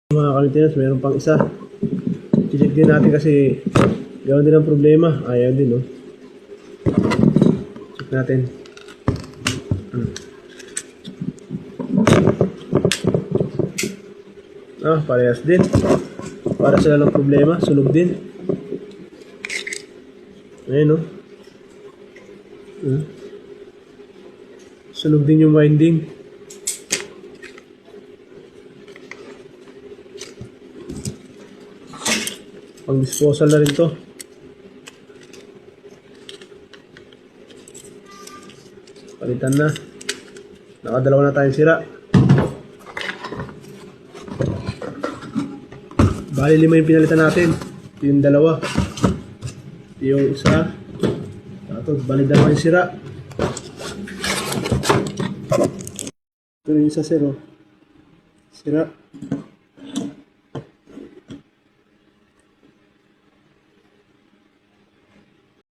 Mga ka-maintenance, mayroon pang isa. Check din natin kasi gawin din ang problema. Ayaw din, no? Check natin. Parehas din. Para sila ng problema, sunog din. Ayan, no? Sunog din yung winding. Pang disposal na rin to. Palitan na. Nakadalawa na tayong sira. Bali 5 yung pinalitan natin. Ito yung dalawa. Ito yung isa. Ito, bali 2 yung sira. Ito yung isa, sir, oh. Sira.